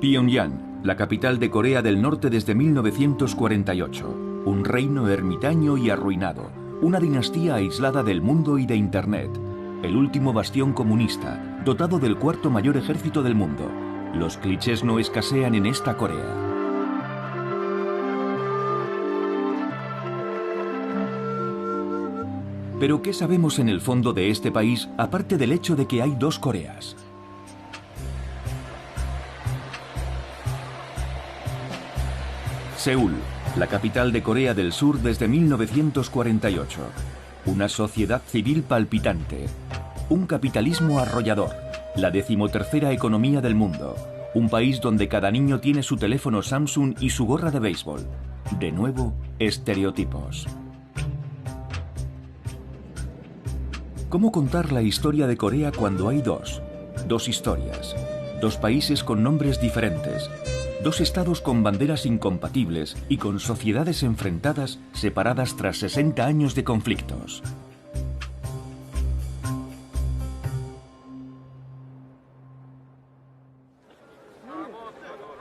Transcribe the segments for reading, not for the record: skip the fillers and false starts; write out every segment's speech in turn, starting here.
Pyongyang, la capital de Corea del Norte desde 1948. Un reino ermitaño y arruinado. Una dinastía aislada del mundo y de Internet. El último bastión comunista, dotado del cuarto mayor ejército del mundo. Los clichés no escasean en esta Corea. Pero ¿qué sabemos en el fondo de este país, aparte del hecho de que hay dos Coreas? Seúl, la capital de Corea del Sur desde 1948. Una sociedad civil palpitante. Un capitalismo arrollador. La 13ª economía del mundo. Un país donde cada niño tiene su teléfono Samsung y su gorra de béisbol. De nuevo, estereotipos. ¿Cómo contar la historia de Corea cuando hay dos historias? Dos países con nombres diferentes. Dos estados con banderas incompatibles y con sociedades enfrentadas, separadas tras 60 años de conflictos.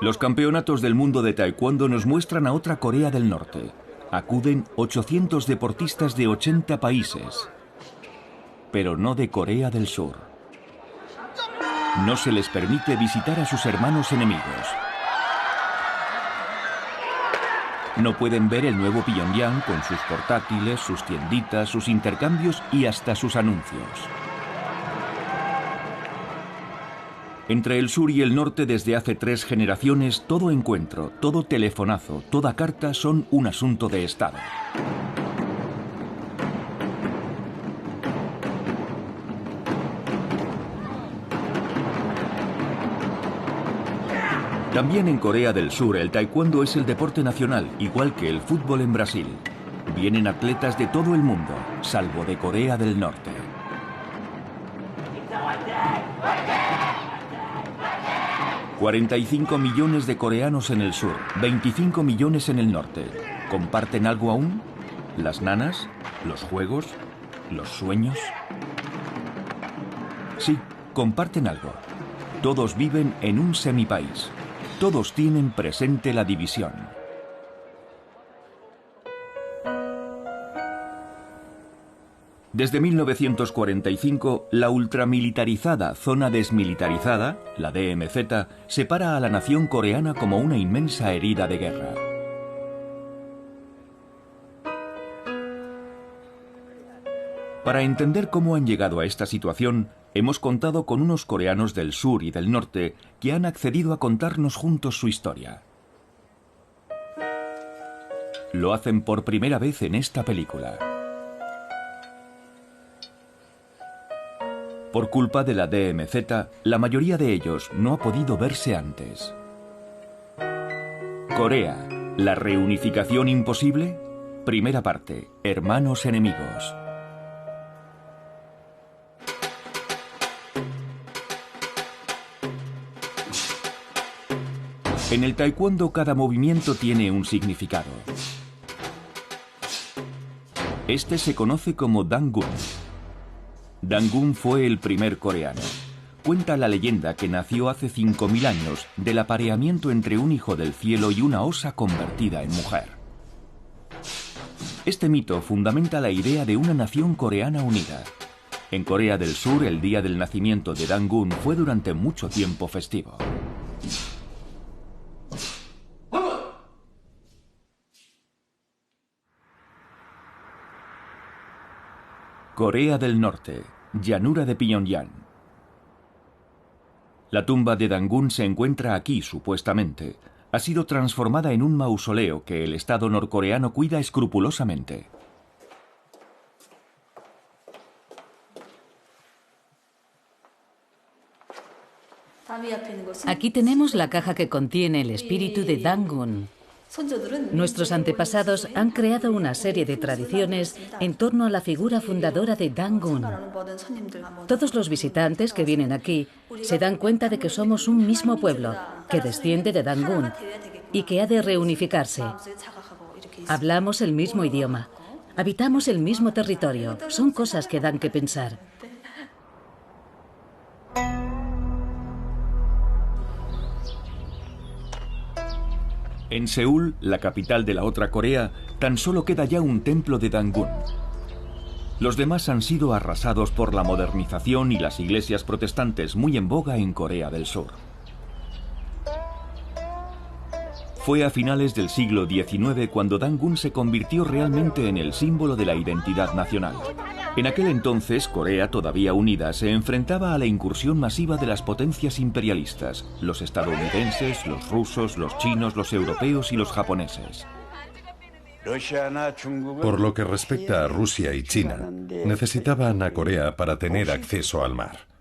Los campeonatos del mundo de taekwondo nos muestran a otra Corea del Norte. Acuden 800 deportistas de 80 países. Pero no de Corea del Sur. No se les permite visitar a sus hermanos enemigos. No pueden ver el nuevo Pyongyang con sus portátiles, sus tienditas, sus intercambios y hasta sus anuncios. Entre el sur y el norte desde hace 3 generaciones, todo encuentro, todo telefonazo, toda carta son un asunto de Estado. También en Corea del Sur el taekwondo es el deporte nacional, igual que el fútbol en Brasil. Vienen atletas de todo el mundo, salvo de Corea del Norte. $45 millones de coreanos en el sur, 25 millones en el norte. ¿Comparten algo aún? ¿Las nanas? ¿Los juegos? ¿Los sueños? Sí, comparten algo. Todos viven en un semipaís. Todos tienen presente la división. Desde 1945, la ultramilitarizada zona desmilitarizada, la DMZ, separa a la nación coreana como una inmensa herida de guerra. Para entender cómo han llegado a esta situación, hemos contado con unos coreanos del sur y del norte que han accedido a contarnos juntos su historia. Lo hacen por primera vez en esta película. Por culpa de la DMZ, la mayoría de ellos no ha podido verse antes. Corea, ¿la reunificación imposible? Primera parte, hermanos enemigos. En el taekwondo cada movimiento tiene un significado. Este se conoce como Dangun. Dangun fue el primer coreano. Cuenta la leyenda que nació hace 5000 años del apareamiento entre un hijo del cielo y una osa convertida en mujer. Este mito fundamenta la idea de una nación coreana unida. En Corea del Sur, el día del nacimiento de Dangun fue durante mucho tiempo festivo. Corea del Norte, llanura de Pyongyang. La tumba de Dangun se encuentra aquí, supuestamente. Ha sido transformada en un mausoleo que el Estado norcoreano cuida escrupulosamente. Aquí tenemos la caja que contiene el espíritu de Dangun. Nuestros antepasados han creado una serie de tradiciones en torno a la figura fundadora de Dangun. Todos los visitantes que vienen aquí se dan cuenta de que somos un mismo pueblo, que desciende de Dangun y que ha de reunificarse. Hablamos el mismo idioma, habitamos el mismo territorio. Son cosas que dan que pensar. En Seúl, la capital de la otra Corea, tan solo queda ya un templo de Dangun. Los demás han sido arrasados por la modernización y las iglesias protestantes muy en boga en Corea del Sur. Fue a finales del siglo XIX cuando Dangun se convirtió realmente en el símbolo de la identidad nacional. En aquel entonces, Corea, todavía unida, se enfrentaba a la incursión masiva de las potencias imperialistas, los estadounidenses, los rusos, los chinos, los europeos y los japoneses. Por lo que respecta a Rusia y China, necesitaban a Corea para tener acceso al mar.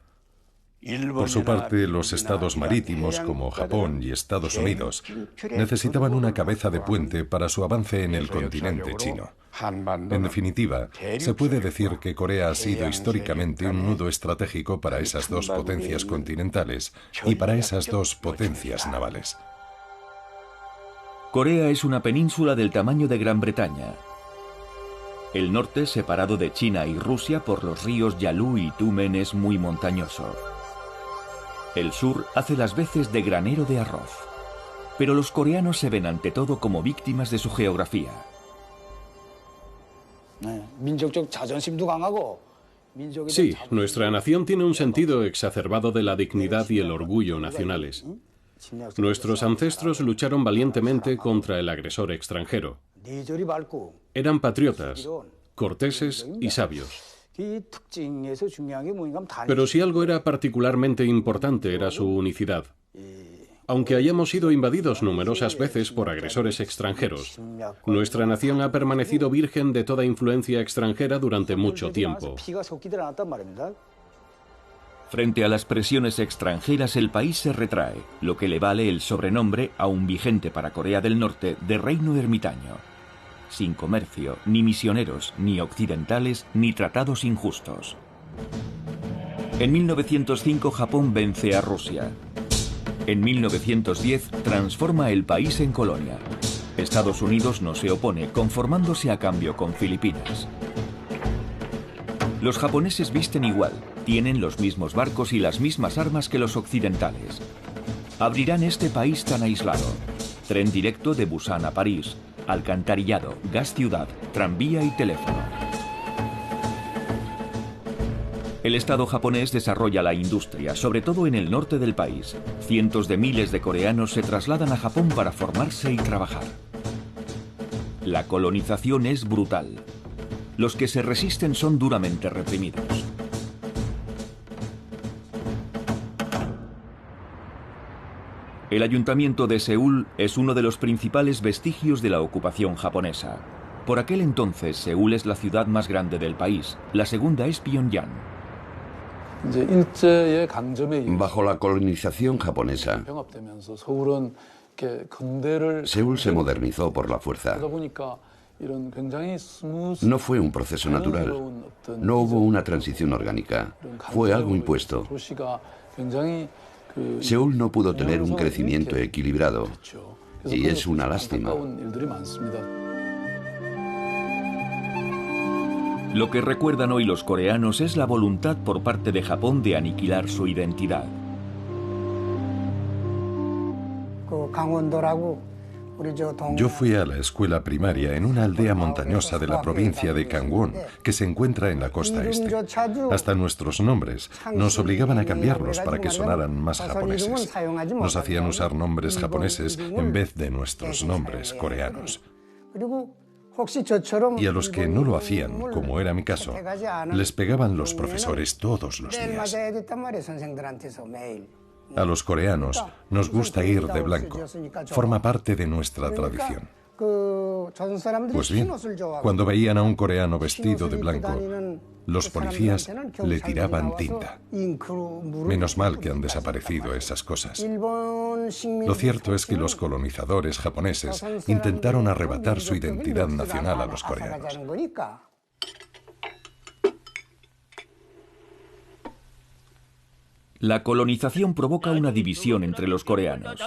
Por su parte, los estados marítimos como Japón y Estados Unidos necesitaban una cabeza de puente para su avance en el continente chino. En definitiva, se puede decir que Corea ha sido históricamente un nudo estratégico para esas dos potencias continentales y para esas dos potencias navales. Corea es una península del tamaño de Gran Bretaña. El norte, separado de China y Rusia por los ríos Yalu y Tumen, es muy montañoso. El sur hace las veces de granero de arroz. Pero los coreanos se ven ante todo como víctimas de su geografía. Sí, nuestra nación tiene un sentido exacerbado de la dignidad y el orgullo nacionales. Nuestros ancestros lucharon valientemente contra el agresor extranjero. Eran patriotas, corteses y sabios. Pero si algo era particularmente importante era su unicidad. Aunque hayamos sido invadidos numerosas veces por agresores extranjeros, nuestra nación ha permanecido virgen de toda influencia extranjera durante mucho tiempo. Frente a las presiones extranjeras, el país se retrae, lo que le vale el sobrenombre, aún vigente para Corea del Norte, de reino ermitaño. Sin comercio, ni misioneros, ni occidentales, ni tratados injustos. En 1905 Japón vence a Rusia. En 1910 transforma el país en colonia. Estados Unidos no se opone, conformándose a cambio con Filipinas. Los japoneses visten igual, tienen los mismos barcos y las mismas armas que los occidentales. Abrirán este país tan aislado. Tren directo de Busan a París, alcantarillado, gas ciudad, tranvía y teléfono. El Estado japonés desarrolla la industria, sobre todo en el norte del país. Cientos de miles de coreanos se trasladan a Japón para formarse y trabajar. La colonización es brutal. Los que se resisten son duramente reprimidos. El ayuntamiento de Seúl es uno de los principales vestigios de la ocupación japonesa. Por aquel entonces, Seúl es la ciudad más grande del país. La segunda es Pyongyang. Bajo la colonización japonesa, Seúl se modernizó por la fuerza. No fue un proceso natural. No hubo una transición orgánica. Fue algo impuesto. Seúl no pudo tener un crecimiento equilibrado, y es una lástima. Lo que recuerdan hoy los coreanos es la voluntad por parte de Japón de aniquilar su identidad. Yo fui a la escuela primaria en una aldea montañosa de la provincia de Gangwon, que se encuentra en la costa este. Hasta nuestros nombres nos obligaban a cambiarlos para que sonaran más japoneses. Nos hacían usar nombres japoneses en vez de nuestros nombres coreanos. Y a los que no lo hacían, como era mi caso, les pegaban los profesores todos los días. A los coreanos nos gusta ir de blanco. Forma parte de nuestra tradición. Pues bien, cuando veían a un coreano vestido de blanco, los policías le tiraban tinta. Menos mal que han desaparecido esas cosas. Lo cierto es que los colonizadores japoneses intentaron arrebatar su identidad nacional a los coreanos. La colonización provoca una división entre los coreanos.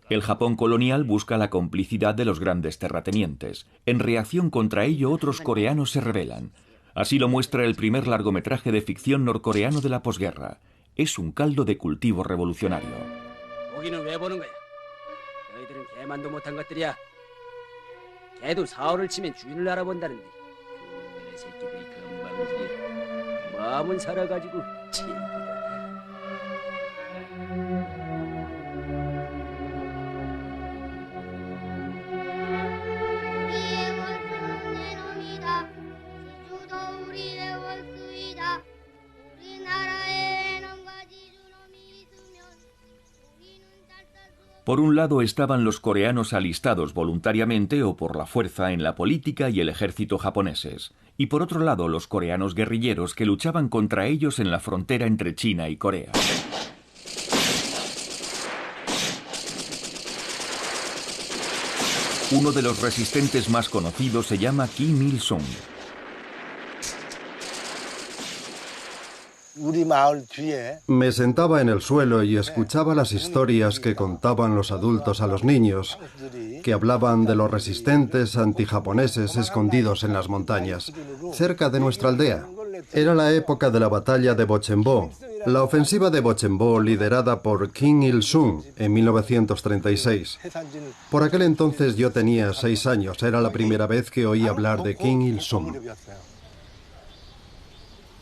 El Japón colonial busca la complicidad de los grandes terratenientes. En reacción contra ello, otros coreanos se rebelan. Así lo muestra el primer largometraje de ficción norcoreano de la posguerra. Es un caldo de cultivo revolucionario. 개만도 못한 것들이야. 개도 사흘을 치면 주인을 알아본다는데 그런 새끼들이 건방지게 마음은 살아가지고 치기라. Por un lado estaban los coreanos alistados voluntariamente o por la fuerza en la política y el ejército japoneses, y por otro lado los coreanos guerrilleros que luchaban contra ellos en la frontera entre China y Corea. Uno de los resistentes más conocidos se llama Kim Il-sung. Me sentaba en el suelo y escuchaba las historias que contaban los adultos a los niños, que hablaban de los resistentes antijaponeses escondidos en las montañas, cerca de nuestra aldea. Era la época de la batalla de Bochembo, la ofensiva de Bochembo liderada por Kim Il-sung en 1936. Por aquel entonces yo tenía 6 años, era la primera vez que oí hablar de Kim Il-sung.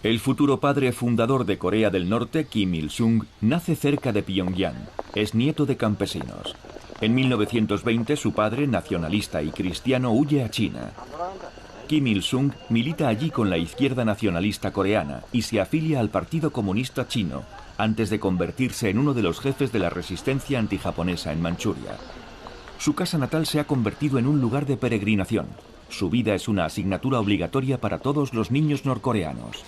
El futuro padre fundador de Corea del Norte, Kim Il-sung, nace cerca de Pyongyang. Es nieto de campesinos. En 1920 su padre, nacionalista y cristiano, huye a China. Kim Il-sung milita allí con la izquierda nacionalista coreana y se afilia al Partido Comunista Chino, antes de convertirse en uno de los jefes de la resistencia antijaponesa en Manchuria. Su casa natal se ha convertido en un lugar de peregrinación. Su vida es una asignatura obligatoria para todos los niños norcoreanos.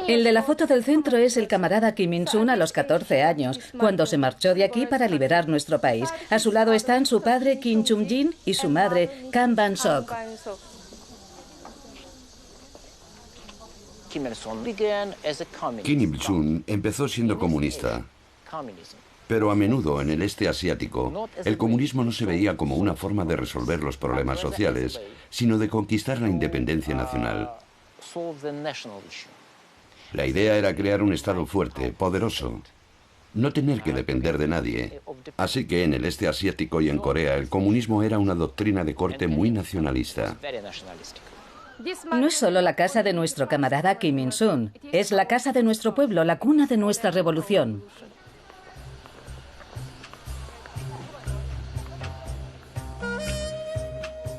El de la foto del centro es el camarada Kim Il-sung a los 14 años, cuando se marchó de aquí para liberar nuestro país. A su lado están su padre Kim Chung-jin y su madre Kam Ban-sok. Kim Il-sung empezó siendo comunista, pero a menudo en el este asiático el comunismo no se veía como una forma de resolver los problemas sociales, sino de conquistar la independencia nacional. La idea era crear un Estado fuerte, poderoso, no tener que depender de nadie. Así que en el este asiático y en Corea el comunismo era una doctrina de corte muy nacionalista. No es solo la casa de nuestro camarada Kim Il-sung, es la casa de nuestro pueblo, la cuna de nuestra revolución.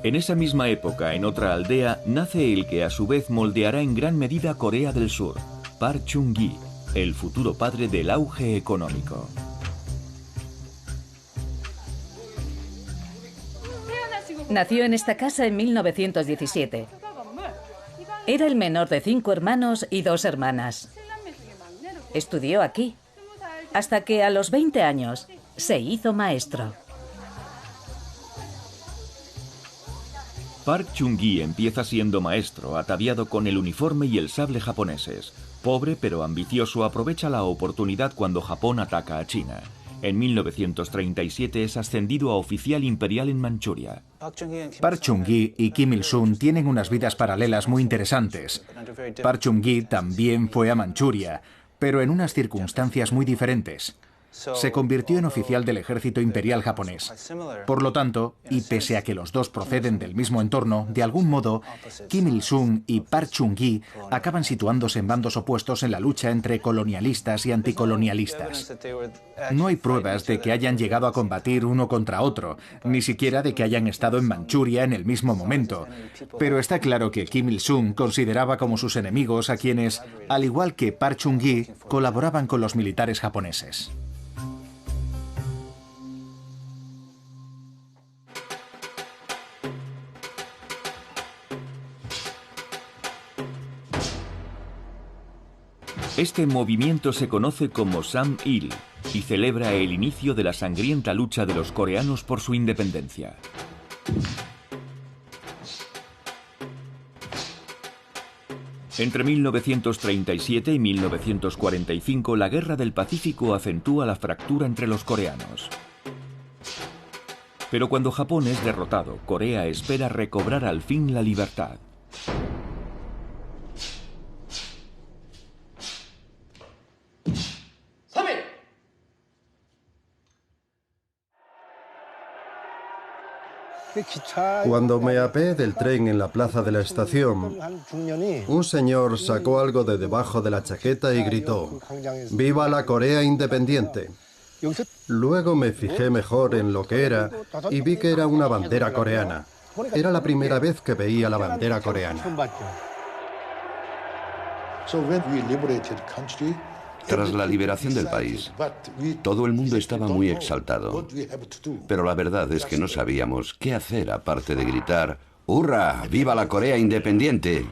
En esa misma época, en otra aldea, nace el que a su vez moldeará en gran medida Corea del Sur, Park Chung-gi, el futuro padre del auge económico. Nació en esta casa en 1917. Era el menor de 5 hermanos y 2 hermanas. Estudió aquí, hasta que a los 20 años se hizo maestro. Park Chung-gi empieza siendo maestro, ataviado con el uniforme y el sable japoneses. Pobre pero ambicioso, aprovecha la oportunidad cuando Japón ataca a China. En 1937 es ascendido a oficial imperial en Manchuria. Park Chung-gi y Kim Il-sung tienen unas vidas paralelas muy interesantes. Park Chung-gi también fue a Manchuria, pero en unas circunstancias muy diferentes. Se convirtió en oficial del ejército imperial japonés. Por lo tanto, y pese a que los dos proceden del mismo entorno, de algún modo, Kim Il-sung y Park Chung-gi acaban situándose en bandos opuestos en la lucha entre colonialistas y anticolonialistas. No hay pruebas de que hayan llegado a combatir uno contra otro, ni siquiera de que hayan estado en Manchuria en el mismo momento. Pero está claro que Kim Il-sung consideraba como sus enemigos a quienes, al igual que Park Chung-gi, colaboraban con los militares japoneses. Este movimiento se conoce como Sam-il y celebra el inicio de la sangrienta lucha de los coreanos por su independencia. Entre 1937 y 1945, la Guerra del Pacífico acentúa la fractura entre los coreanos. Pero cuando Japón es derrotado, Corea espera recobrar al fin la libertad. Cuando me apeé del tren en la plaza de la estación, un señor sacó algo de debajo de la chaqueta y gritó: ¡Viva la Corea independiente! Luego me fijé mejor en lo que era y vi que era una bandera coreana. Era la primera vez que veía la bandera coreana. Tras la liberación del país, todo el mundo estaba muy exaltado. Pero la verdad es que no sabíamos qué hacer aparte de gritar: ¡Hurra! ¡Viva la Corea independiente!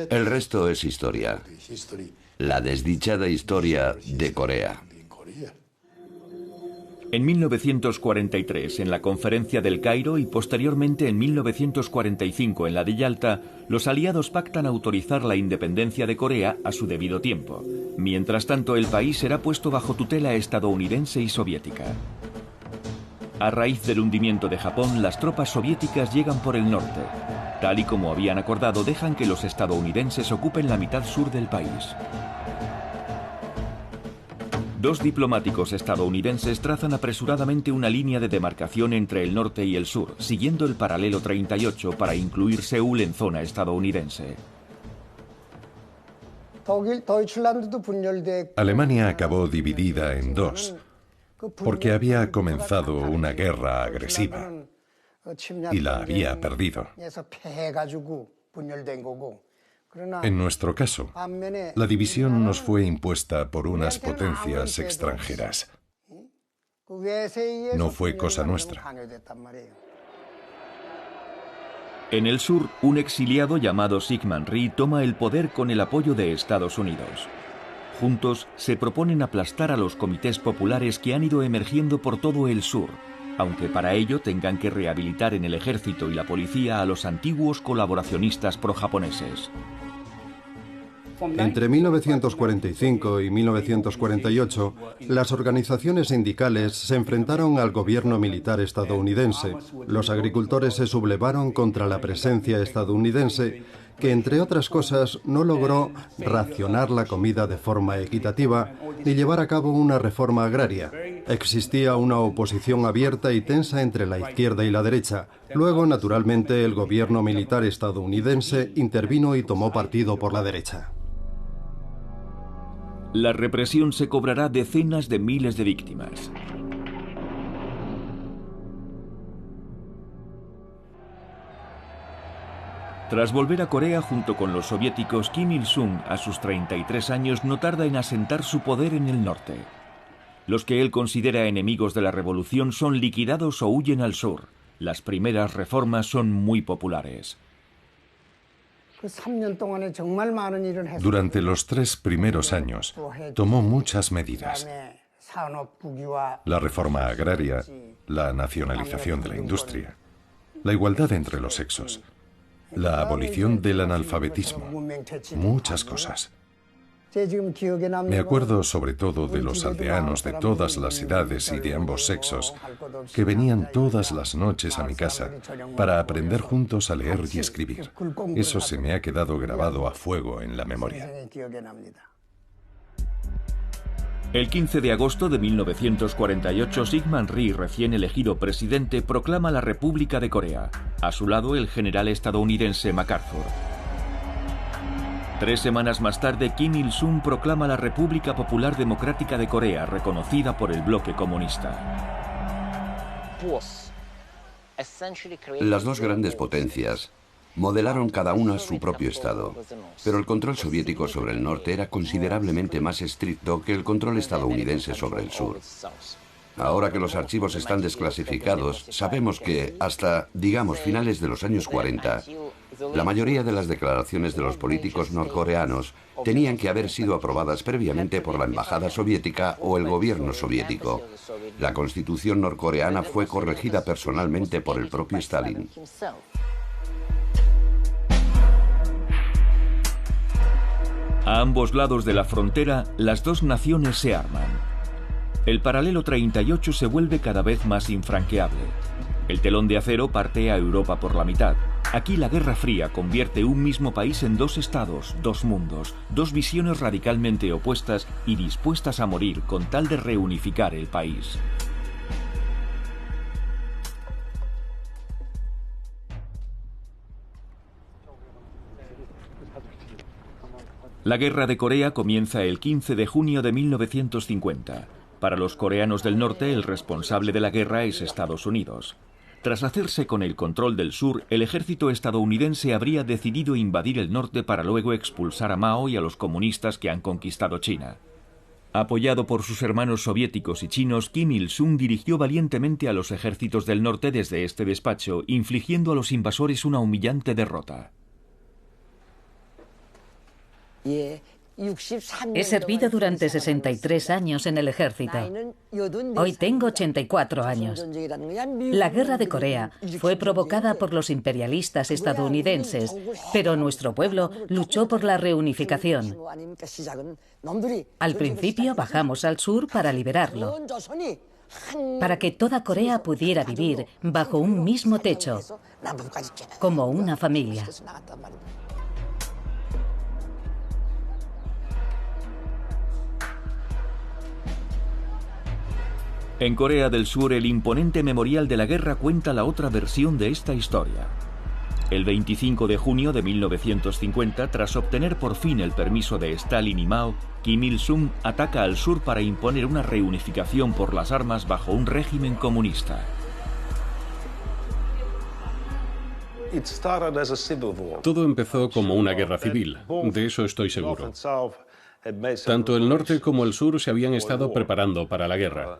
El resto es historia. La desdichada historia de Corea. En 1943, en la Conferencia del Cairo y posteriormente en 1945 en la de Yalta, los aliados pactan autorizar la independencia de Corea a su debido tiempo. Mientras tanto, el país será puesto bajo tutela estadounidense y soviética. A raíz del hundimiento de Japón, las tropas soviéticas llegan por el norte. Tal y como habían acordado, dejan que los estadounidenses ocupen la mitad sur del país. Dos diplomáticos estadounidenses trazan apresuradamente una línea de demarcación entre el norte y el sur, siguiendo el paralelo 38 para incluir Seúl en zona estadounidense. Alemania acabó dividida en dos, porque había comenzado una guerra agresiva y la había perdido. En nuestro caso, la división nos fue impuesta por unas potencias extranjeras. No fue cosa nuestra. En el sur, un exiliado llamado Syngman Rhee toma el poder con el apoyo de Estados Unidos. Juntos se proponen aplastar a los comités populares que han ido emergiendo por todo el sur, aunque para ello tengan que rehabilitar en el ejército y la policía a los antiguos colaboracionistas pro-japoneses. Entre 1945 y 1948, las organizaciones sindicales se enfrentaron al gobierno militar estadounidense. Los agricultores se sublevaron contra la presencia estadounidense, que entre otras cosas no logró racionar la comida de forma equitativa ni llevar a cabo una reforma agraria. Existía una oposición abierta y tensa entre la izquierda y la derecha. Luego, naturalmente, el gobierno militar estadounidense intervino y tomó partido por la derecha. La represión se cobrará decenas de miles de víctimas. Tras volver a Corea junto con los soviéticos, Kim Il-sung, a sus 33 años, no tarda en asentar su poder en el norte. Los que él considera enemigos de la revolución son liquidados o huyen al sur. Las primeras reformas son muy populares. Durante los 3 primeros años, tomó muchas medidas. La reforma agraria, la nacionalización de la industria, la igualdad entre los sexos, la abolición del analfabetismo, muchas cosas. Me acuerdo sobre todo de los aldeanos de todas las edades y de ambos sexos que venían todas las noches a mi casa para aprender juntos a leer y escribir. Eso se me ha quedado grabado a fuego en la memoria. El 15 de agosto de 1948, Syngman Rhee, recién elegido presidente, proclama la República de Corea. A su lado, el general estadounidense MacArthur. 3 semanas más tarde, Kim Il-sung proclama la República Popular Democrática de Corea, reconocida por el bloque comunista. Las dos grandes potencias modelaron cada una su propio estado, pero el control soviético sobre el norte era considerablemente más estricto que el control estadounidense sobre el sur. Ahora que los archivos están desclasificados, sabemos que hasta, digamos, finales de los años 40, la mayoría de las declaraciones de los políticos norcoreanos tenían que haber sido aprobadas previamente por la embajada soviética o el gobierno soviético. La constitución norcoreana fue corregida personalmente por el propio Stalin. A ambos lados de la frontera, las dos naciones se arman. El paralelo 38 se vuelve cada vez más infranqueable. El telón de acero parte a Europa por la mitad. Aquí la Guerra Fría convierte un mismo país en 2 estados, 2 mundos, 2 visiones radicalmente opuestas y dispuestas a morir con tal de reunificar el país. La Guerra de Corea comienza el 15 de junio de 1950. Para los coreanos del norte, el responsable de la guerra es Estados Unidos. Tras hacerse con el control del sur, el ejército estadounidense habría decidido invadir el norte para luego expulsar a Mao y a los comunistas que han conquistado China. Apoyado por sus hermanos soviéticos y chinos, Kim Il-sung dirigió valientemente a los ejércitos del norte desde este despacho, infligiendo a los invasores una humillante derrota. He servido durante 63 años en el ejército. Hoy tengo 84 años. La Guerra de Corea fue provocada por los imperialistas estadounidenses, pero nuestro pueblo luchó por la reunificación. Al principio bajamos al sur para liberarlo, para que toda Corea pudiera vivir bajo un mismo techo, como una familia. En Corea del Sur, el imponente memorial de la guerra cuenta la otra versión de esta historia. El 25 de junio de 1950, tras obtener por fin el permiso de Stalin y Mao, Kim Il-sung ataca al sur para imponer una reunificación por las armas bajo un régimen comunista. Todo empezó como una guerra civil, de eso estoy seguro. Tanto el norte como el sur se habían estado preparando para la guerra.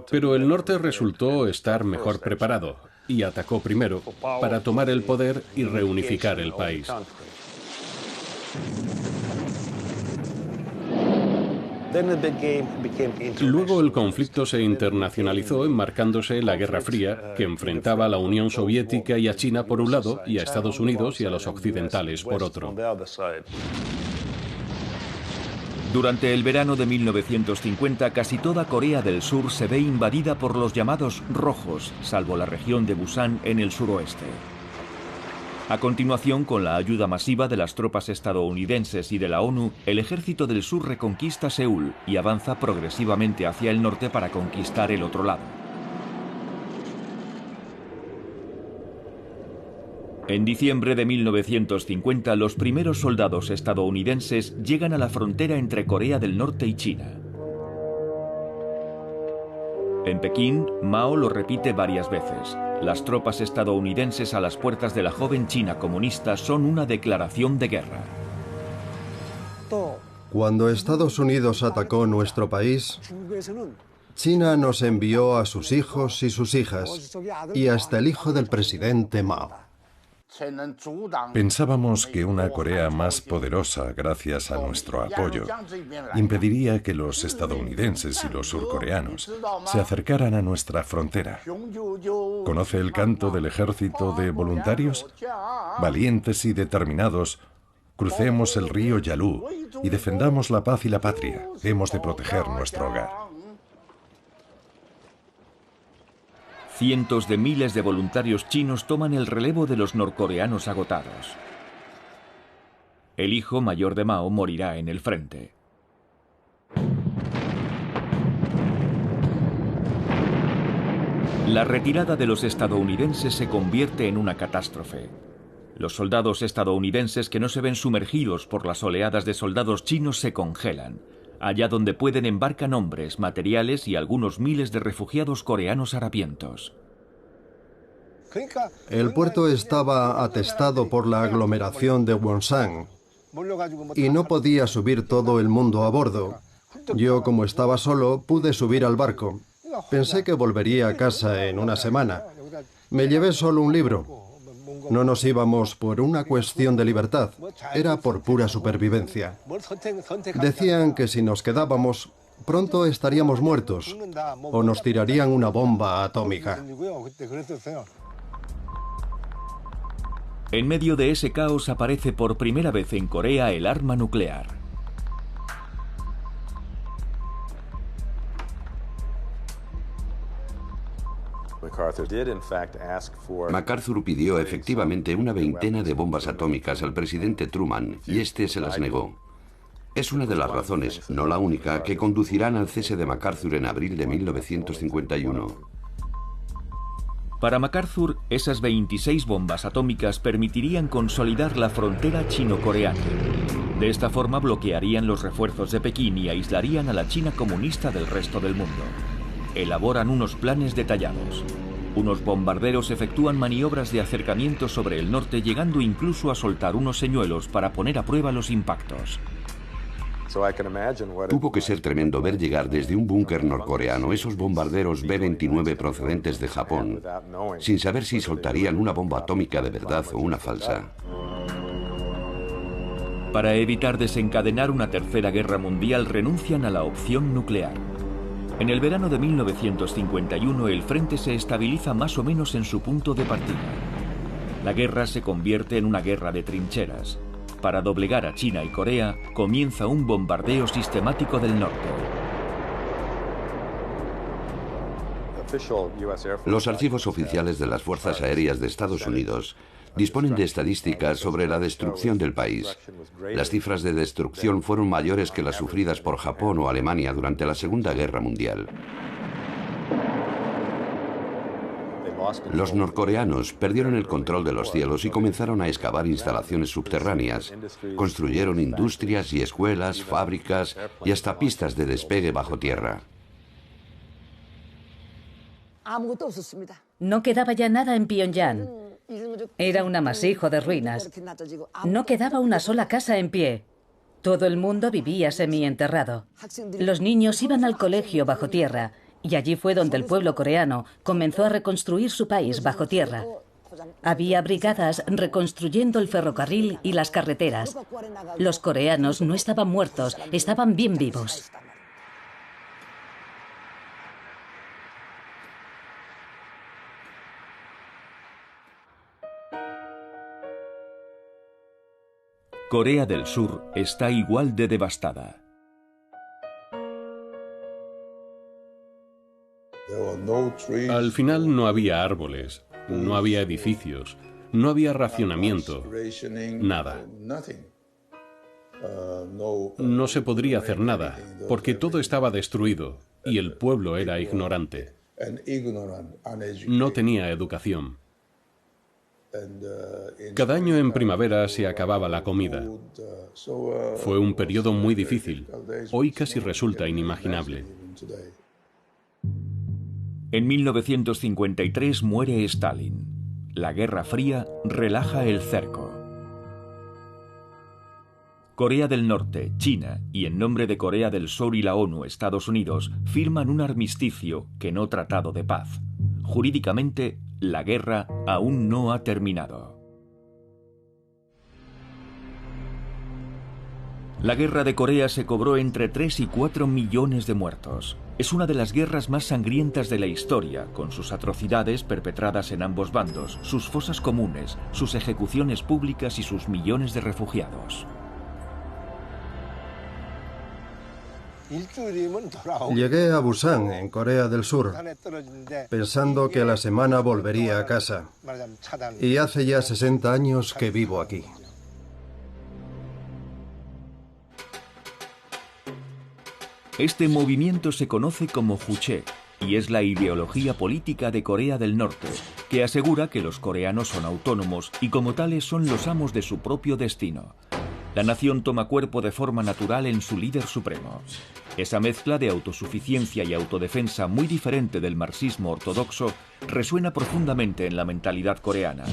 Pero el norte resultó estar mejor preparado y atacó primero para tomar el poder y reunificar el país. Luego el conflicto se internacionalizó enmarcándose la Guerra Fría, que enfrentaba a la Unión Soviética y a China por un lado y a Estados Unidos y a los occidentales por otro. Durante el verano de 1950, casi toda Corea del Sur se ve invadida por los llamados rojos, salvo la región de Busan en el suroeste. A continuación, con la ayuda masiva de las tropas estadounidenses y de la ONU, el ejército del sur reconquista Seúl y avanza progresivamente hacia el norte para conquistar el otro lado. En diciembre de 1950, los primeros soldados estadounidenses llegan a la frontera entre Corea del Norte y China. En Pekín, Mao lo repite varias veces. Las tropas estadounidenses a las puertas de la joven China comunista son una declaración de guerra. Cuando Estados Unidos atacó nuestro país, China nos envió a sus hijos y sus hijas, y hasta el hijo del presidente Mao. Pensábamos que una Corea más poderosa, gracias a nuestro apoyo, impediría que los estadounidenses y los surcoreanos se acercaran a nuestra frontera. ¿Conoce el canto del ejército de voluntarios? Valientes y determinados, crucemos el río Yalu y defendamos la paz y la patria. Hemos de proteger nuestro hogar. Cientos de miles de voluntarios chinos toman el relevo de los norcoreanos agotados. El hijo mayor de Mao morirá en el frente. La retirada de los estadounidenses se convierte en una catástrofe. Los soldados estadounidenses que no se ven sumergidos por las oleadas de soldados chinos se congelan. Allá donde pueden embarcan hombres, materiales y algunos miles de refugiados coreanos harapientos. El puerto estaba atestado por la aglomeración de Wonsan y no podía subir todo el mundo a bordo. Yo, como estaba solo, pude subir al barco. Pensé que volvería a casa en una semana. Me llevé solo un libro. No nos íbamos por una cuestión de libertad, era por pura supervivencia. Decían que si nos quedábamos, pronto estaríamos muertos o nos tirarían una bomba atómica. En medio de ese caos aparece por primera vez en Corea el arma nuclear. MacArthur pidió efectivamente una veintena de bombas atómicas al presidente Truman y este se las negó. Es una de las razones, no la única, que conducirán al cese de MacArthur en abril de 1951. Para MacArthur, esas 26 bombas atómicas permitirían consolidar la frontera chino-coreana. De esta forma bloquearían los refuerzos de Pekín y aislarían a la China comunista del resto del mundo. Elaboran unos planes detallados. Unos bombarderos efectúan maniobras de acercamiento sobre el norte, llegando incluso a soltar unos señuelos para poner a prueba los impactos. Tuvo que ser tremendo ver llegar desde un búnker norcoreano esos bombarderos B-29 procedentes de Japón, sin saber si soltarían una bomba atómica de verdad o una falsa. Para evitar desencadenar una tercera guerra mundial, renuncian a la opción nuclear. En el verano de 1951, el frente se estabiliza más o menos en su punto de partida. La guerra se convierte en una guerra de trincheras. Para doblegar a China y Corea, comienza un bombardeo sistemático del norte. Los archivos oficiales de las Fuerzas Aéreas de Estados Unidos disponen de estadísticas sobre la destrucción del país. Las cifras de destrucción fueron mayores que las sufridas por Japón o Alemania durante la Segunda Guerra Mundial. Los norcoreanos perdieron el control de los cielos y comenzaron a excavar instalaciones subterráneas. Construyeron industrias y escuelas, fábricas y hasta pistas de despegue bajo tierra. No quedaba ya nada en Pyongyang. Era un amasijo de ruinas. No quedaba una sola casa en pie. Todo el mundo vivía semienterrado. Los niños iban al colegio bajo tierra. Y allí fue donde el pueblo coreano comenzó a reconstruir su país bajo tierra. Había brigadas reconstruyendo el ferrocarril y las carreteras. Los coreanos no estaban muertos, estaban bien vivos. Corea del Sur está igual de devastada. Al final no había árboles, no había edificios, no había racionamiento, nada. No se podría hacer nada, porque todo estaba destruido y el pueblo era ignorante. No tenía educación. Cada año en primavera se acababa la comida. Fue un periodo muy difícil. Hoy casi resulta inimaginable. En 1953 muere Stalin. La Guerra Fría relaja el cerco. Corea del Norte, China y en nombre de Corea del Sur y la ONU, Estados Unidos, firman un armisticio que no tratado de paz. Jurídicamente, la guerra aún no ha terminado. La guerra de Corea se cobró entre 3 y 4 millones de muertos. Es una de las guerras más sangrientas de la historia, con sus atrocidades perpetradas en ambos bandos, sus fosas comunes, sus ejecuciones públicas y sus millones de refugiados. Llegué a Busan, en Corea del Sur, pensando que a la semana volvería a casa. Y hace ya 60 años que vivo aquí. Este movimiento se conoce como Juche y es la ideología política de Corea del Norte, que asegura que los coreanos son autónomos y como tales son los amos de su propio destino. La nación toma cuerpo de forma natural en su líder supremo. Esa mezcla de autosuficiencia y autodefensa muy diferente del marxismo ortodoxo resuena profundamente en la mentalidad coreana.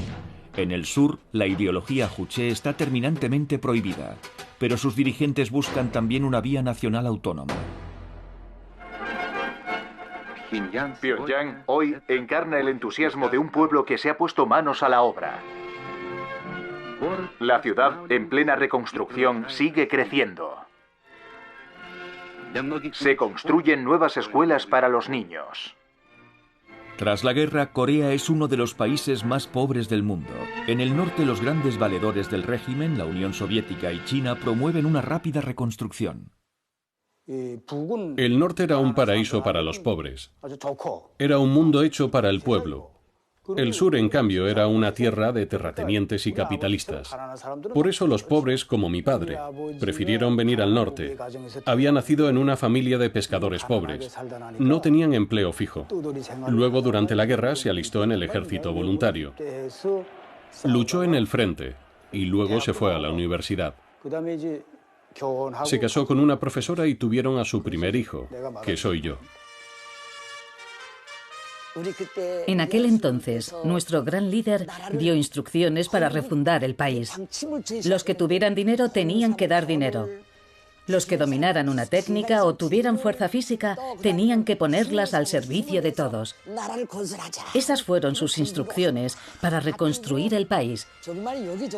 En el sur, la ideología Juche está terminantemente prohibida, pero sus dirigentes buscan también una vía nacional autónoma. Pyongyang hoy encarna el entusiasmo de un pueblo que se ha puesto manos a la obra. La ciudad, en plena reconstrucción, sigue creciendo. Se construyen nuevas escuelas para los niños. Tras la guerra, Corea es uno de los países más pobres del mundo. En el norte, los grandes valedores del régimen, la Unión Soviética y China, promueven una rápida reconstrucción. El norte era un paraíso para los pobres. Era un mundo hecho para el pueblo. El sur, en cambio, era una tierra de terratenientes y capitalistas. Por eso los pobres, como mi padre, prefirieron venir al norte. Había nacido en una familia de pescadores pobres. No tenían empleo fijo. Luego, durante la guerra, se alistó en el ejército voluntario. Luchó en el frente y luego se fue a la universidad. Se casó con una profesora y tuvieron a su primer hijo, que soy yo. En aquel entonces, nuestro gran líder dio instrucciones para refundar el país. Los que tuvieran dinero tenían que dar dinero. Los que dominaran una técnica o tuvieran fuerza física tenían que ponerlas al servicio de todos. Esas fueron sus instrucciones para reconstruir el país.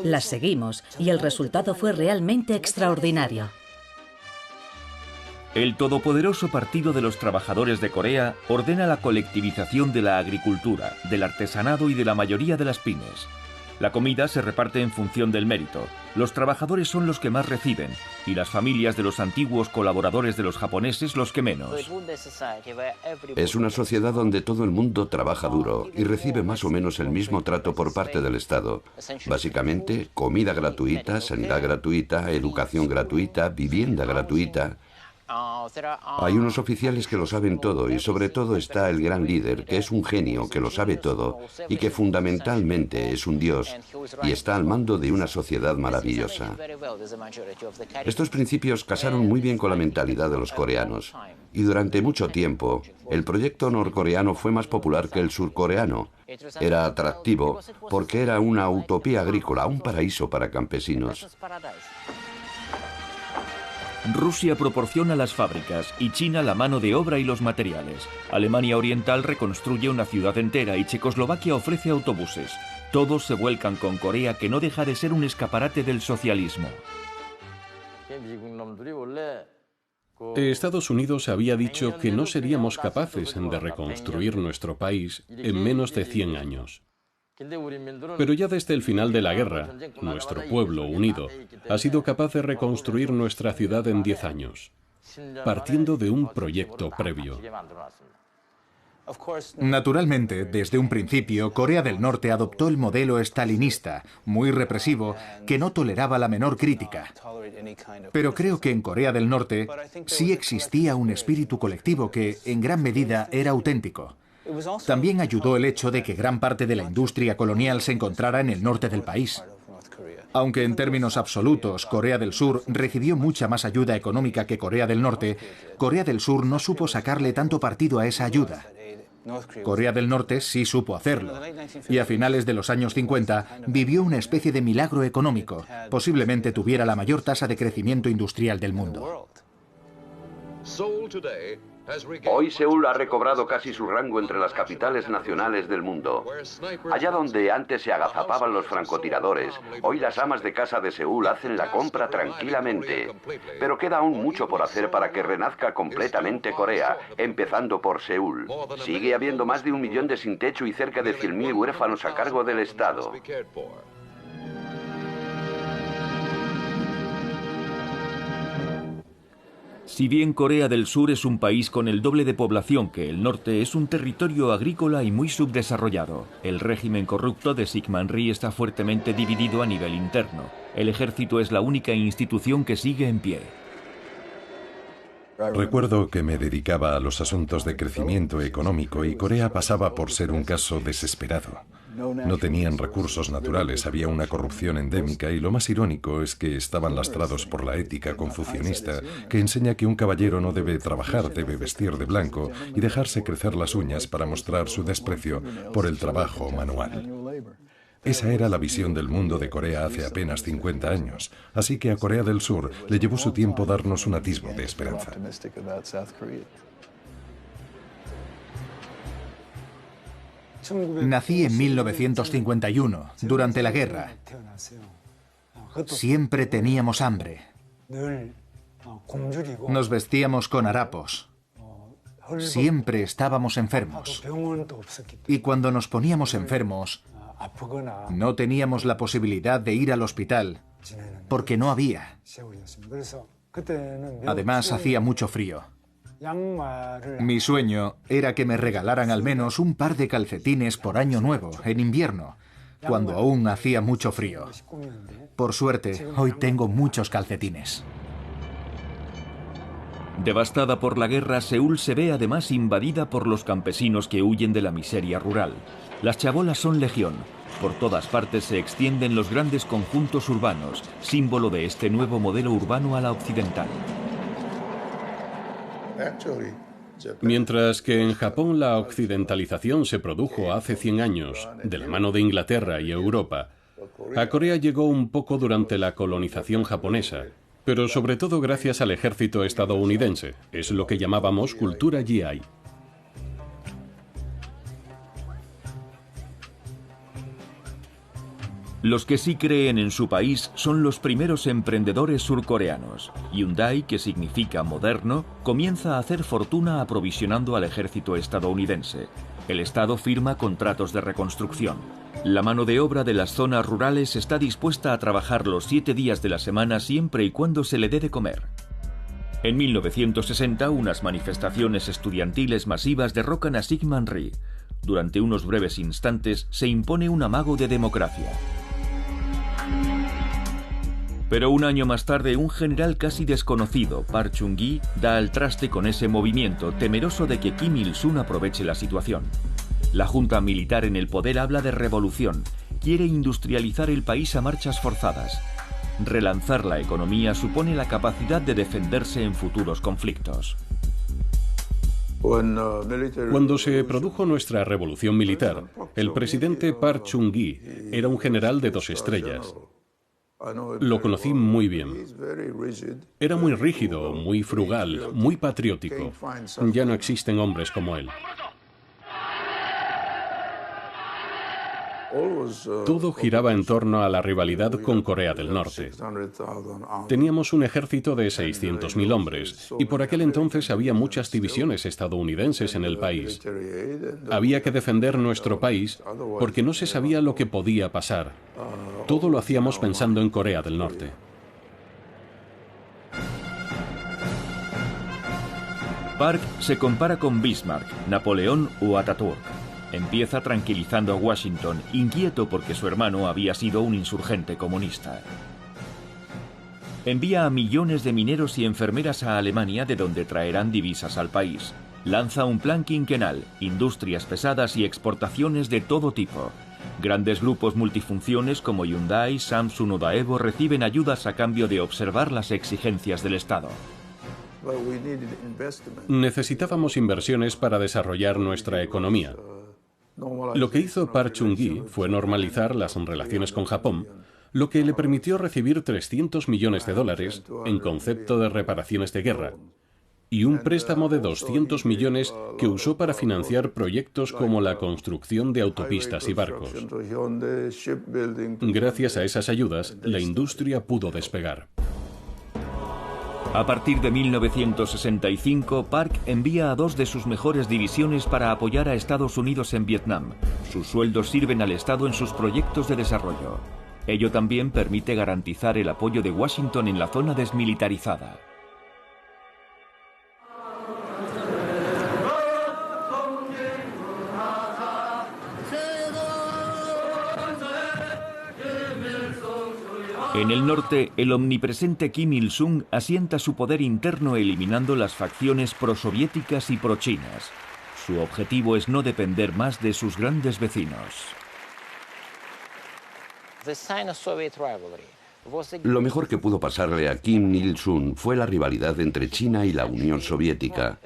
Las seguimos y el resultado fue realmente extraordinario. El todopoderoso Partido de los Trabajadores de Corea ordena la colectivización de la agricultura, del artesanado y de la mayoría de las pymes. La comida se reparte en función del mérito. Los trabajadores son los que más reciben y las familias de los antiguos colaboradores de los japoneses los que menos. Es una sociedad donde todo el mundo trabaja duro y recibe más o menos el mismo trato por parte del Estado. Básicamente, comida gratuita, sanidad gratuita, educación gratuita, vivienda gratuita. Hay unos oficiales que lo saben todo y sobre todo está el gran líder, que es un genio que lo sabe todo y que fundamentalmente es un dios y está al mando de una sociedad maravillosa. Estos principios casaron muy bien con la mentalidad de los coreanos y durante mucho tiempo el proyecto norcoreano fue más popular que el surcoreano. Era atractivo porque era una utopía agrícola, un paraíso para campesinos. Rusia proporciona las fábricas y China la mano de obra y los materiales. Alemania Oriental reconstruye una ciudad entera y Checoslovaquia ofrece autobuses. Todos se vuelcan con Corea, que no deja de ser un escaparate del socialismo. Estados Unidos había dicho que no seríamos capaces de reconstruir nuestro país en menos de 100 años. Pero ya desde el final de la guerra, nuestro pueblo unido ha sido capaz de reconstruir nuestra ciudad en 10 años, partiendo de un proyecto previo. Naturalmente, desde un principio, Corea del Norte adoptó el modelo estalinista, muy represivo, que no toleraba la menor crítica. Pero creo que en Corea del Norte sí existía un espíritu colectivo que, en gran medida, era auténtico. También ayudó el hecho de que gran parte de la industria colonial se encontrara en el norte del país. Aunque en términos absolutos Corea del Sur recibió mucha más ayuda económica que Corea del Norte, Corea del Sur no supo sacarle tanto partido a esa ayuda. Corea del Norte sí supo hacerlo, y a finales de los años 50 vivió una especie de milagro económico. Posiblemente tuviera la mayor tasa de crecimiento industrial del mundo. Hoy Seúl ha recobrado casi su rango entre las capitales nacionales del mundo. Allá donde antes se agazapaban los francotiradores, hoy las amas de casa de Seúl hacen la compra tranquilamente. Pero queda aún mucho por hacer para que renazca completamente Corea, empezando por Seúl. Sigue habiendo más de 1 millón de sin techo y cerca de 100.000 huérfanos a cargo del Estado. Si bien Corea del Sur es un país con el doble de población que el norte, es un territorio agrícola y muy subdesarrollado. El régimen corrupto de Syngman Rhee está fuertemente dividido a nivel interno. El ejército es la única institución que sigue en pie. Recuerdo que me dedicaba a los asuntos de crecimiento económico y Corea pasaba por ser un caso desesperado. No tenían recursos naturales, había una corrupción endémica y lo más irónico es que estaban lastrados por la ética confucionista que enseña que un caballero no debe trabajar, debe vestir de blanco y dejarse crecer las uñas para mostrar su desprecio por el trabajo manual. Esa era la visión del mundo de Corea hace apenas 50 años, así que a Corea del Sur le llevó su tiempo darnos un atisbo de esperanza. Nací en 1951, durante la guerra. Siempre teníamos hambre. Nos vestíamos con harapos. Siempre estábamos enfermos. Y cuando nos poníamos enfermos, no teníamos la posibilidad de ir al hospital, porque no había. Además, hacía mucho frío. Mi sueño era que me regalaran al menos un par de calcetines por año nuevo, en invierno, cuando aún hacía mucho frío. Por suerte, hoy tengo muchos calcetines. Devastada por la guerra, Seúl se ve además invadida por los campesinos que huyen de la miseria rural. Las chabolas son legión. Por todas partes se extienden los grandes conjuntos urbanos, símbolo de este nuevo modelo urbano a la occidental. Mientras que en Japón la occidentalización se produjo hace 100 años, de la mano de Inglaterra y Europa, a Corea llegó un poco durante la colonización japonesa, pero sobre todo gracias al ejército estadounidense. Es lo que llamábamos cultura GI. Los que sí creen en su país son los primeros emprendedores surcoreanos. Hyundai, que significa moderno, comienza a hacer fortuna aprovisionando al ejército estadounidense. El Estado firma contratos de reconstrucción. La mano de obra de las zonas rurales está dispuesta a trabajar los 7 días de la semana siempre y cuando se le dé de comer. En 1960, unas manifestaciones estudiantiles masivas derrocan a Syngman Rhee. Durante unos breves instantes se impone un amago de democracia. Pero un año más tarde, un general casi desconocido, Park Chung-gi, da al traste con ese movimiento, temeroso de que Kim Il-sung aproveche la situación. La junta militar en el poder habla de revolución, quiere industrializar el país a marchas forzadas. Relanzar la economía supone la capacidad de defenderse en futuros conflictos. Cuando se produjo nuestra revolución militar, el presidente Park Chung-gi era un general de 2 estrellas. Lo conocí muy bien. Era muy rígido, muy frugal, muy patriótico. Ya no existen hombres como él. Todo giraba en torno a la rivalidad con Corea del Norte. Teníamos un ejército de 600.000 hombres y por aquel entonces había muchas divisiones estadounidenses en el país. Había que defender nuestro país porque no se sabía lo que podía pasar. Todo lo hacíamos pensando en Corea del Norte. Park se compara con Bismarck, Napoleón o Ataturk. Empieza tranquilizando a Washington, inquieto porque su hermano había sido un insurgente comunista. Envía a millones de mineros y enfermeras a Alemania, de donde traerán divisas al país. Lanza un plan quinquenal, industrias pesadas y exportaciones de todo tipo. Grandes grupos multifunciones como Hyundai, Samsung o Daewoo reciben ayudas a cambio de observar las exigencias del Estado. Necesitábamos inversiones para desarrollar nuestra economía. Lo que hizo Park Chung-gi fue normalizar las relaciones con Japón, lo que le permitió recibir $300 millones en concepto de reparaciones de guerra y un préstamo de 200 millones que usó para financiar proyectos como la construcción de autopistas y barcos. Gracias a esas ayudas, la industria pudo despegar. A partir de 1965, Park envía a 2 de sus mejores divisiones para apoyar a Estados Unidos en Vietnam. Sus sueldos sirven al Estado en sus proyectos de desarrollo. Ello también permite garantizar el apoyo de Washington en la zona desmilitarizada. En el norte, el omnipresente Kim Il-sung asienta su poder interno eliminando las facciones prosoviéticas y prochinas. Su objetivo es no depender más de sus grandes vecinos. Lo mejor que pudo pasarle a Kim Il-sung fue la rivalidad entre China y la Unión Soviética.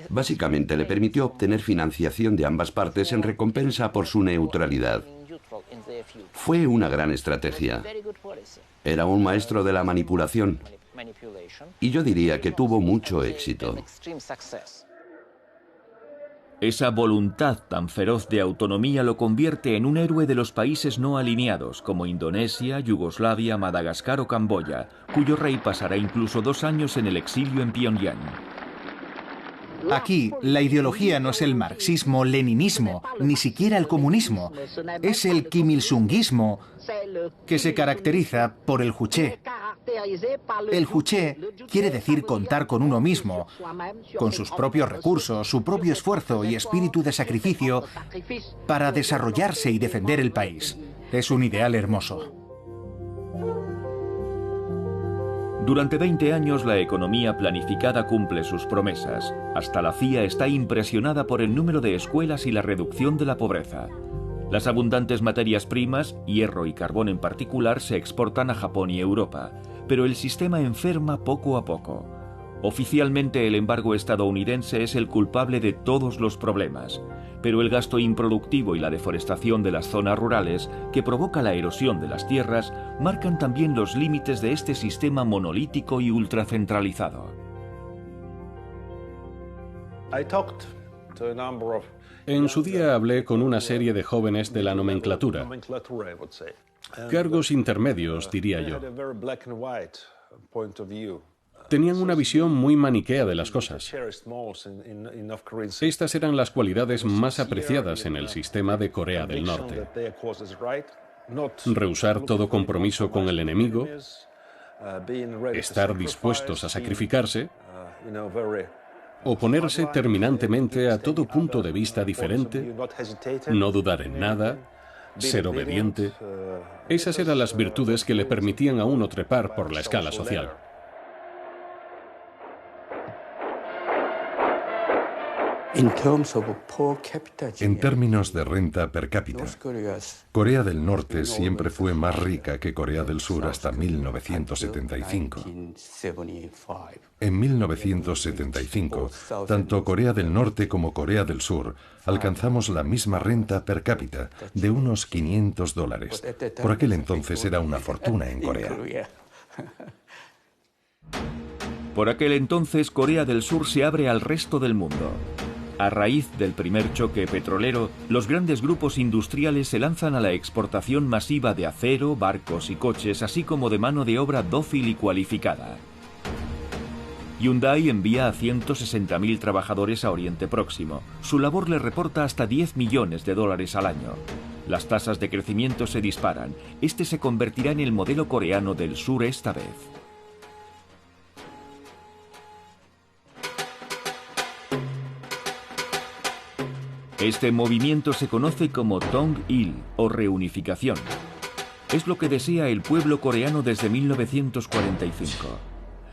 Básicamente le permitió obtener financiación de ambas partes en recompensa por su neutralidad. Fue una gran estrategia. Era un maestro de la manipulación. Y yo diría que tuvo mucho éxito. Esa voluntad tan feroz de autonomía lo convierte en un héroe de los países no alineados, como Indonesia, Yugoslavia, Madagascar o Camboya, cuyo rey pasará incluso 2 años en el exilio en Pyongyang. Aquí, la ideología no es el marxismo-leninismo, ni siquiera el comunismo. Es el Kim Il-sungismo, que se caracteriza por el juche. El juche quiere decir contar con uno mismo, con sus propios recursos, su propio esfuerzo y espíritu de sacrificio para desarrollarse y defender el país. Es un ideal hermoso. Durante 20 años la economía planificada cumple sus promesas. Hasta la CIA está impresionada por el número de escuelas y la reducción de la pobreza. Las abundantes materias primas, hierro y carbón en particular, se exportan a Japón y Europa, pero el sistema enferma poco a poco. Oficialmente el embargo estadounidense es el culpable de todos los problemas, pero el gasto improductivo y la deforestación de las zonas rurales, que provoca la erosión de las tierras, marcan también los límites de este sistema monolítico y ultracentralizado. En su día hablé con una serie de jóvenes de la nomenclatura, cargos intermedios, diría yo. Tenían una visión muy maniquea de las cosas. Estas eran las cualidades más apreciadas en el sistema de Corea del Norte. Rehusar todo compromiso con el enemigo, estar dispuestos a sacrificarse, oponerse terminantemente a todo punto de vista diferente, no dudar en nada, ser obediente. Esas eran las virtudes que le permitían a uno trepar por la escala social. En términos de renta per cápita, Corea del Norte siempre fue más rica que Corea del Sur hasta 1975. En 1975, tanto Corea del Norte como Corea del Sur alcanzamos la misma renta per cápita de unos $500. Por aquel entonces era una fortuna en Corea. Por aquel entonces, Corea del Sur se abre al resto del mundo. A raíz del primer choque petrolero, los grandes grupos industriales se lanzan a la exportación masiva de acero, barcos y coches, así como de mano de obra dócil y cualificada. Hyundai envía a 160.000 trabajadores a Oriente Próximo. Su labor le reporta hasta $10 millones al año. Las tasas de crecimiento se disparan. Este se convertirá en el modelo coreano del sur esta vez. Este movimiento se conoce como Tong-il o reunificación. Es lo que desea el pueblo coreano desde 1945.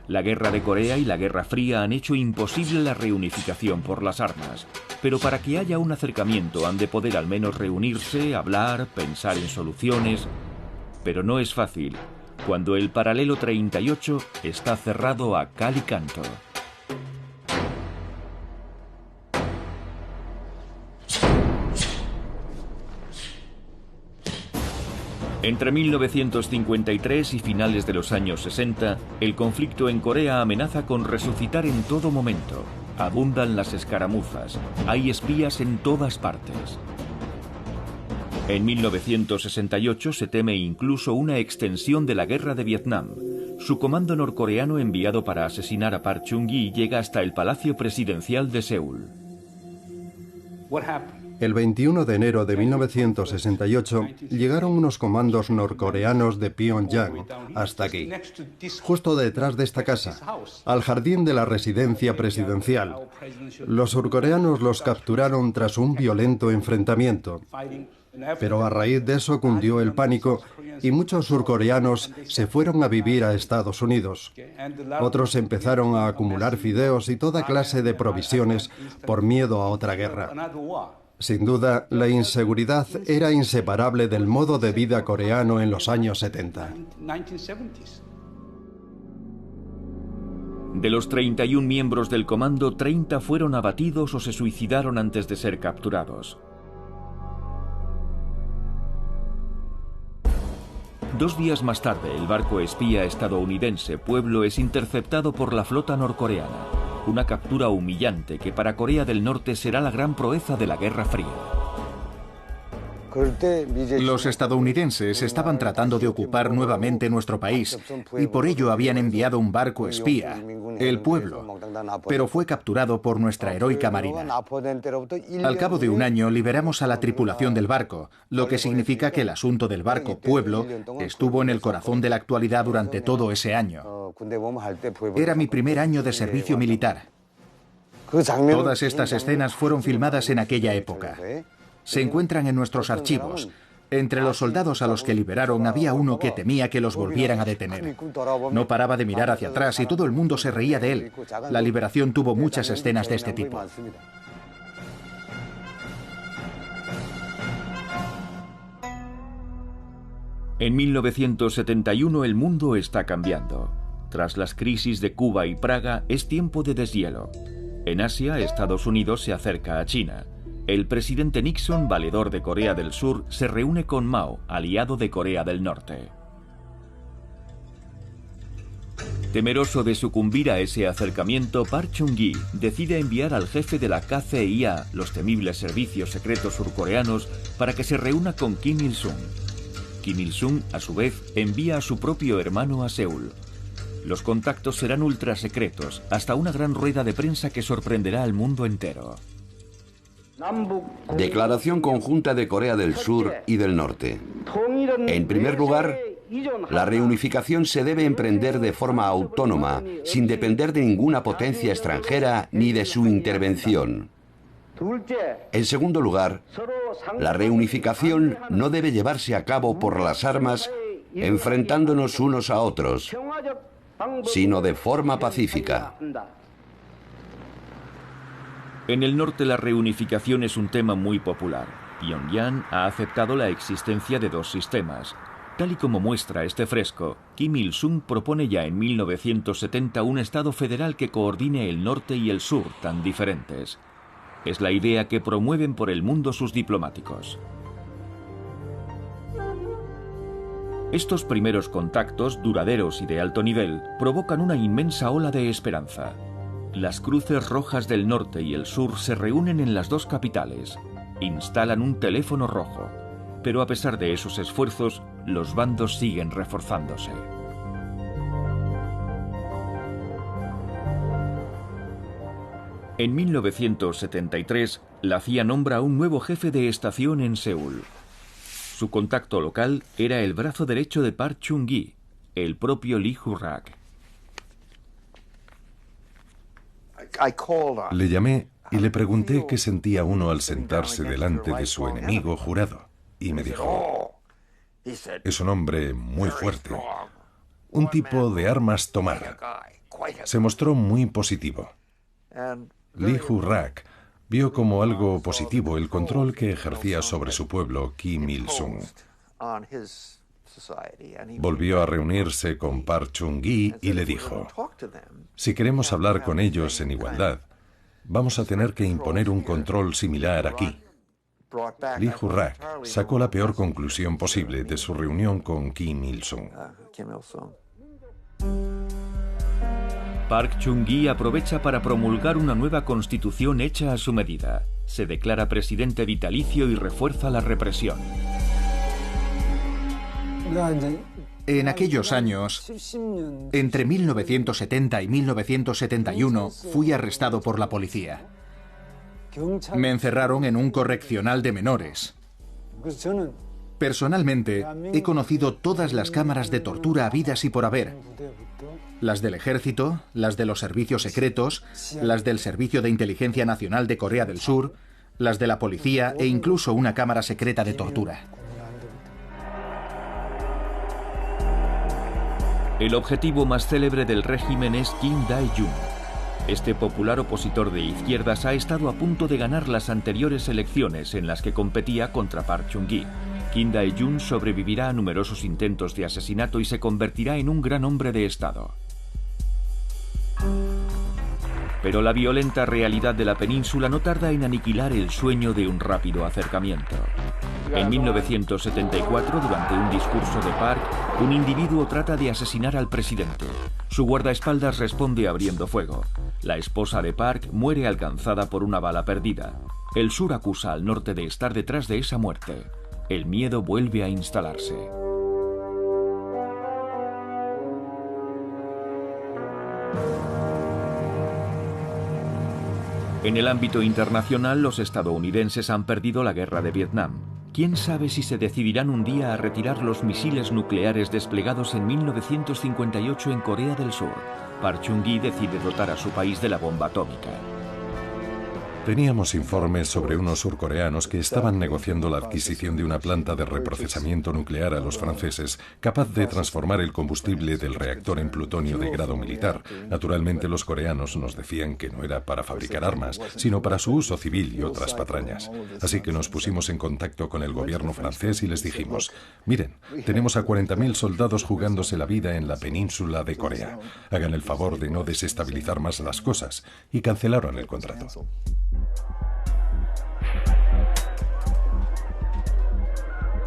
La Guerra de Corea y la Guerra Fría han hecho imposible la reunificación por las armas, pero para que haya un acercamiento han de poder al menos reunirse, hablar, pensar en soluciones. Pero no es fácil, cuando el paralelo 38 está cerrado a cal y canto. Entre 1953 y finales de los años 60, el conflicto en Corea amenaza con resucitar en todo momento. Abundan las escaramuzas, hay espías en todas partes. En 1968 se teme incluso una extensión de la guerra de Vietnam. Su comando norcoreano enviado para asesinar a Park Chung-hee llega hasta el Palacio Presidencial de Seúl. El 21 de enero de 1968 llegaron unos comandos norcoreanos de Pyongyang hasta aquí, justo detrás de esta casa, al jardín de la residencia presidencial. Los surcoreanos los capturaron tras un violento enfrentamiento, pero a raíz de eso cundió el pánico y muchos surcoreanos se fueron a vivir a Estados Unidos. Otros empezaron a acumular fideos y toda clase de provisiones por miedo a otra guerra. Sin duda, la inseguridad era inseparable del modo de vida coreano en los años 70. De los 31 miembros del comando, 30 fueron abatidos o se suicidaron antes de ser capturados. 2 días más tarde, el barco espía estadounidense Pueblo es interceptado por la flota norcoreana. Una captura humillante que para Corea del Norte será la gran proeza de la Guerra Fría. Los estadounidenses estaban tratando de ocupar nuevamente nuestro país y por ello habían enviado un barco espía, el Pueblo, pero fue capturado por nuestra heroica marina. Al cabo de un año liberamos a la tripulación del barco, lo que significa que el asunto del barco Pueblo estuvo en el corazón de la actualidad durante todo ese año. Era mi primer año de servicio militar. Todas estas escenas fueron filmadas en aquella época. Se encuentran en nuestros archivos. Entre los soldados a los que liberaron había uno que temía que los volvieran a detener. No paraba de mirar hacia atrás y todo el mundo se reía de él. La liberación tuvo muchas escenas de este tipo. En 1971 el mundo está cambiando. Tras las crisis de Cuba y Praga es tiempo de deshielo. En Asia, Estados Unidos se acerca a China. El presidente Nixon, valedor de Corea del Sur, se reúne con Mao, aliado de Corea del Norte. Temeroso de sucumbir a ese acercamiento, Park Chung-hee decide enviar al jefe de la KCIA, los temibles servicios secretos surcoreanos, para que se reúna con Kim Il-sung. Kim Il-sung, a su vez, envía a su propio hermano a Seúl. Los contactos serán ultrasecretos, hasta una gran rueda de prensa que sorprenderá al mundo entero. Declaración conjunta de Corea del Sur y del Norte. En primer lugar, la reunificación se debe emprender de forma autónoma, sin depender de ninguna potencia extranjera ni de su intervención. En segundo lugar, la reunificación no debe llevarse a cabo por las armas, enfrentándonos unos a otros, sino de forma pacífica. En el norte la reunificación es un tema muy popular. Pyongyang ha aceptado la existencia de dos sistemas. Tal y como muestra este fresco, Kim Il-sung propone ya en 1970 un Estado federal que coordine el norte y el sur tan diferentes. Es la idea que promueven por el mundo sus diplomáticos. Estos primeros contactos, duraderos y de alto nivel, provocan una inmensa ola de esperanza. Las cruces rojas del norte y el sur se reúnen en las dos capitales. Instalan un teléfono rojo. Pero a pesar de esos esfuerzos, los bandos siguen reforzándose. En 1973, la CIA nombra a un nuevo jefe de estación en Seúl. Su contacto local era el brazo derecho de Park Chung-hee, el propio Lee Ju-rak. Le llamé y le pregunté qué sentía uno al sentarse delante de su enemigo jurado. Y me dijo, es un hombre muy fuerte, un tipo de armas tomar. Se mostró muy positivo. Lee Ju-rak vio como algo positivo el control que ejercía sobre su pueblo Kim Il-sung. Volvió a reunirse con Park Chung-hee y le dijo, si queremos hablar con ellos en igualdad, vamos a tener que imponer un control similar aquí. Lee Ju-rak sacó la peor conclusión posible de su reunión con Kim Il-sung. Park Chung-hee aprovecha para promulgar una nueva constitución hecha a su medida. Se declara presidente vitalicio y refuerza la represión. En aquellos años, entre 1970 y 1971, fui arrestado por la policía. Me encerraron en un correccional de menores. Personalmente, he conocido todas las cámaras de tortura habidas y por haber. Las del ejército, las de los servicios secretos, las del Servicio de Inteligencia Nacional de Corea del Sur, las de la policía e incluso una cámara secreta de tortura. El objetivo más célebre del régimen es Kim Dae-jung. Este popular opositor de izquierdas ha estado a punto de ganar las anteriores elecciones en las que competía contra Park Chung-hee. Kim Dae-jung sobrevivirá a numerosos intentos de asesinato y se convertirá en un gran hombre de Estado. Pero la violenta realidad de la península no tarda en aniquilar el sueño de un rápido acercamiento. En 1974, durante un discurso de Park, un individuo trata de asesinar al presidente. Su guardaespaldas responde abriendo fuego. La esposa de Park muere alcanzada por una bala perdida. El sur acusa al norte de estar detrás de esa muerte. El miedo vuelve a instalarse. En el ámbito internacional, los estadounidenses han perdido la guerra de Vietnam. ¿Quién sabe si se decidirán un día a retirar los misiles nucleares desplegados en 1958 en Corea del Sur? Park Chung-hee decide dotar a su país de la bomba atómica. Teníamos informes sobre unos surcoreanos que estaban negociando la adquisición de una planta de reprocesamiento nuclear a los franceses, capaz de transformar el combustible del reactor en plutonio de grado militar. Naturalmente, los coreanos nos decían que no era para fabricar armas, sino para su uso civil y otras patrañas. Así que nos pusimos en contacto con el gobierno francés y les dijimos: miren, tenemos a 40.000 soldados jugándose la vida en la península de Corea. Hagan el favor de no desestabilizar más las cosas. Y cancelaron el contrato.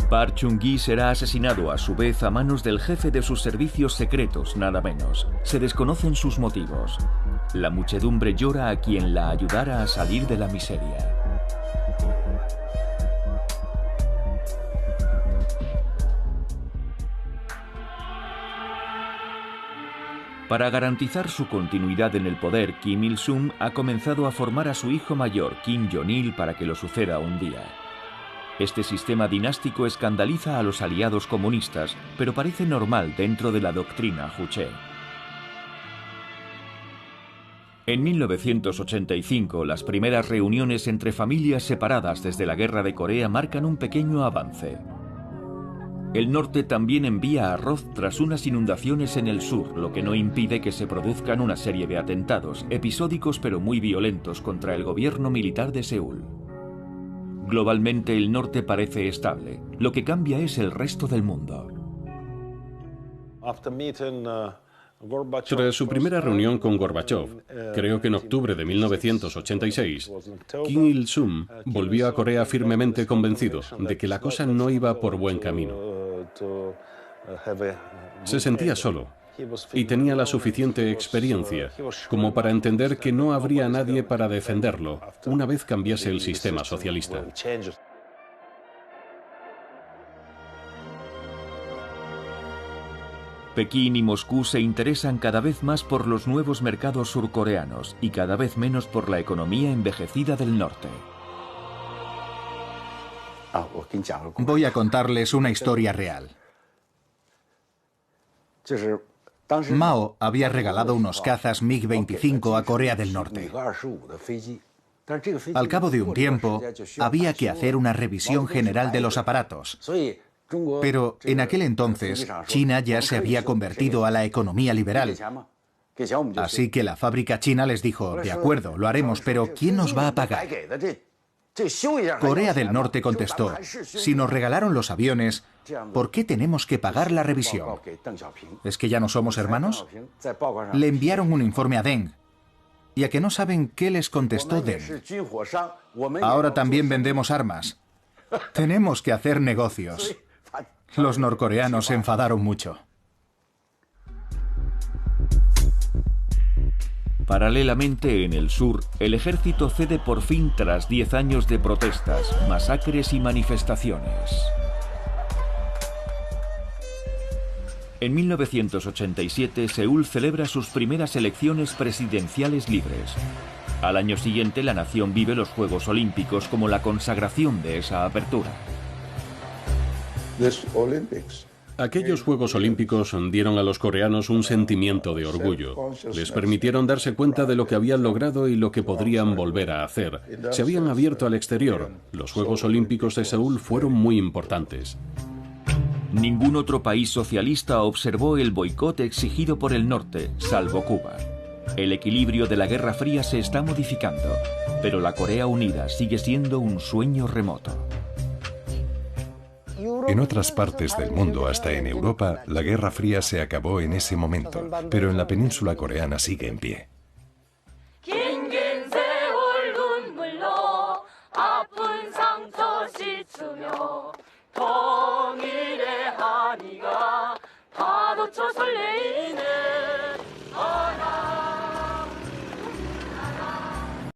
Park Chung-hee será asesinado a su vez a manos del jefe de sus servicios secretos, nada menos. Se desconocen sus motivos. La muchedumbre llora a quien la ayudara a salir de la miseria. Para garantizar su continuidad en el poder, Kim Il-sung ha comenzado a formar a su hijo mayor, Kim Jong-il, para que lo suceda un día. Este sistema dinástico escandaliza a los aliados comunistas, pero parece normal dentro de la doctrina Juche. En 1985, las primeras reuniones entre familias separadas desde la Guerra de Corea marcan un pequeño avance. El norte también envía arroz tras unas inundaciones en el sur, lo que no impide que se produzcan una serie de atentados, episódicos pero muy violentos, contra el gobierno militar de Seúl. Globalmente el norte parece estable, lo que cambia es el resto del mundo. Tras su primera reunión con Gorbachov, creo que en octubre de 1986, Kim Il-sung volvió a Corea firmemente convencido de que la cosa no iba por buen camino. Se sentía solo y tenía la suficiente experiencia como para entender que no habría nadie para defenderlo una vez cambiase el sistema socialista. Pekín y Moscú se interesan cada vez más por los nuevos mercados surcoreanos y cada vez menos por la economía envejecida del norte. Voy a contarles una historia real. Mao había regalado unos cazas MiG-25 a Corea del Norte. Al cabo de un tiempo, había que hacer una revisión general de los aparatos. Pero en aquel entonces, China ya se había convertido a la economía liberal. Así que la fábrica china les dijo: de acuerdo, lo haremos, pero ¿quién nos va a pagar? Corea del Norte contestó: si nos regalaron los aviones, ¿por qué tenemos que pagar la revisión? ¿Es que ya no somos hermanos? Le enviaron un informe a Deng. ¿Y a que no saben qué les contestó Deng? Ahora también vendemos armas. Tenemos que hacer negocios. Los norcoreanos se enfadaron mucho. Paralelamente, en el sur, el ejército cede por fin tras 10 años de protestas, masacres y manifestaciones. En 1987, Seúl celebra sus primeras elecciones presidenciales libres. Al año siguiente, la nación vive los Juegos Olímpicos como la consagración de esa apertura. Aquellos Juegos Olímpicos dieron a los coreanos un sentimiento de orgullo. Les permitieron darse cuenta de lo que habían logrado y lo que podrían volver a hacer. Se habían abierto al exterior. Los Juegos Olímpicos de Seúl fueron muy importantes. Ningún otro país socialista observó el boicot exigido por el norte, salvo Cuba. El equilibrio de la Guerra Fría se está modificando, pero la Corea unida sigue siendo un sueño remoto. En otras partes del mundo, hasta en Europa, la Guerra Fría se acabó en ese momento, pero en la península coreana sigue en pie.